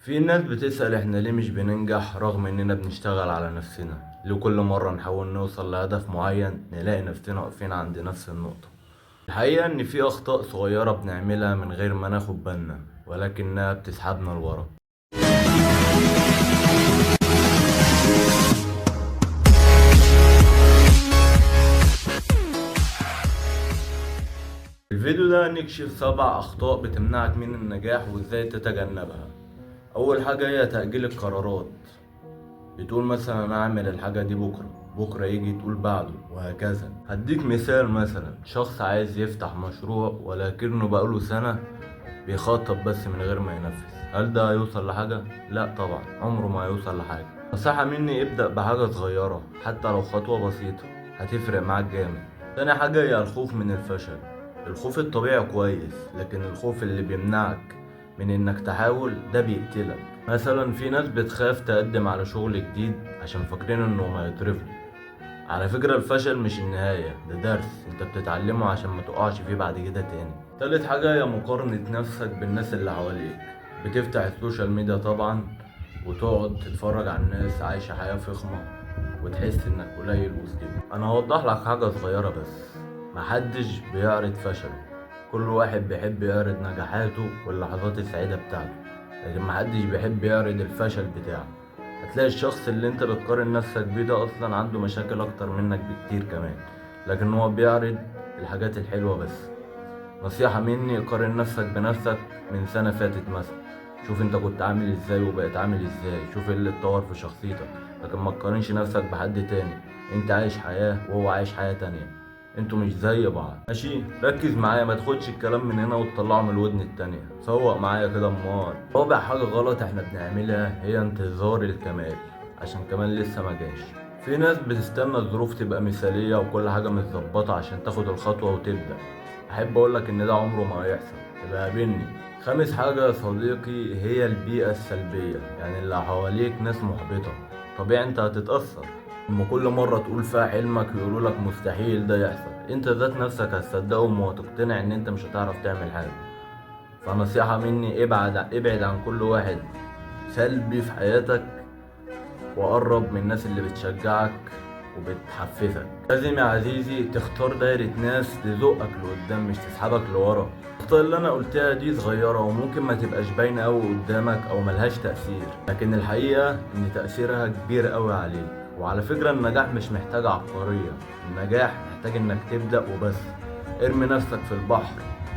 في ناس بتسأل احنا ليه مش بننجح رغم اننا بنشتغل على نفسنا. ليه كل مرة نحاول نوصل لهدف معين نلاقي نفسنا واقفين عند نفس النقطة؟ الحقيقة ان في اخطاء صغيرة بنعملها من غير ما ناخد بالنا، ولكنها بتسحبنا لورا. في الفيديو ده نكشف 7 اخطاء بتمنعك من النجاح وازاي تتجنبها. اول حاجة هي تأجيل القرارات. بتقول مثلا انا اعمل الحاجة دي بكرة يجي تقول بعده، وهكذا. هديك مثال، مثلا شخص عايز يفتح مشروع ولكنه بقاله سنة بيخطط بس من غير ما ينفذ. هل ده هيوصل لحاجة؟ لا طبعا، عمره ما هيوصل لحاجة. نصيحة مني، ابدأ بحاجة صغيرة حتى لو خطوة بسيطة هتفرق معاك جامد. تاني حاجة هي الخوف من الفشل. الخوف الطبيعي كويس، لكن الخوف اللي بيمنعك من انك تحاول ده بيقتلك. مثلا في ناس بتخاف تقدم على شغل جديد عشان فاكرين انهم هيترفضوا. على فكرة الفشل مش النهاية، ده درس انت بتتعلمه عشان ما تقعش فيه بعد كده تاني. تالت حاجة هي مقارنة نفسك بالناس اللي حواليك. بتفتح السوشيال ميديا طبعا وتقعد تتفرج على الناس عايشة حياة فخمة وتحس انك قليل وسطهم. انا هوضح لك حاجة صغيرة بس، محدش بيعرض فشله. كل واحد بيحب يعرض نجاحاته واللحظات السعيدة بتاعته، لكن محدش بيحب يعرض الفشل بتاعه. هتلاقي الشخص اللي انت بتقارن نفسك بيه ده اصلا عنده مشاكل اكتر منك بكتير كمان، لكن هو بيعرض الحاجات الحلوة بس. نصيحة مني، قارن نفسك بنفسك من سنة فاتت مثلا. شوف انت كنت عامل ازاي وبقيت عامل ازاي، شوف ايه اللي اتطور في شخصيتك. لكن ما تقارنش نفسك بحد تاني. انت عايش حياة وهو عايش حياة تانية، انتوا مش زي بعض. ماشي، ركز معايا، ما تاخدش الكلام من هنا وتطلعه من الودن التانية. فوق معايا كده امال. رابع حاجة غلط احنا بنعملها هي انتظار الكمال عشان كمان لسه ما جاش. في ناس بتستنى الظروف تبقى مثالية وكل حاجة متظبطة عشان تاخد الخطوة وتبدأ. احب اقولك ان ده عمره ما هيحصل، يبقى قابلني. خامس حاجة يا صديقي هي البيئة السلبية، يعني اللي حواليك ناس محبطة، طبيعي انت هتتأثر. اما كل مرة تقول فيها حلمك يقولولك مستحيل ده يحصل، انت ذات نفسك هتصدقهم وهتقتنع ان انت مش هتعرف تعمل حاجة. فنصيحة مني، ابعد عن كل واحد سلبي في حياتك، وقرب من الناس اللي بتشجعك وبتحفزك. لازم يا عزيزي تختار دايرة ناس تزقك لقدام مش تسحبك لورا. الأخطاء اللي أنا قلتها دي صغيرة وممكن ما تبقاش باينة أوي قدامك أو ملهاش تأثير، لكن الحقيقة إن تأثيرها كبير أوي عليك. وعلى فكرة النجاح مش محتاج عبقرية، النجاح محتاج إنك تبدأ وبس. ارمي نفسك في البحر،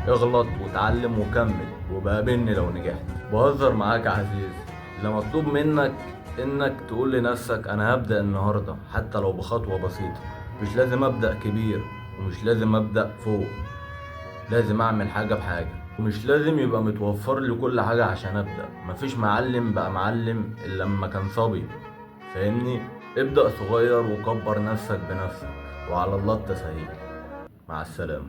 اغلط وتعلم وكمل، وبقابلني لو نجحت. بهزر معاك يا عزيزي. اللي مطلوب منك انك تقول لنفسك انا هبدأ النهاردة حتى لو بخطوة بسيطة. مش لازم ابدأ كبير، ومش لازم ابدأ فوق. لازم اعمل حاجة بحاجة، ومش لازم يبقى متوفر لي كل حاجة عشان ابدأ. مفيش معلم بقى معلم الا لما كان صبي، فاهمني؟ ابدأ صغير وكبر نفسك بنفسك، وعلى الله التسهيل. مع السلامة.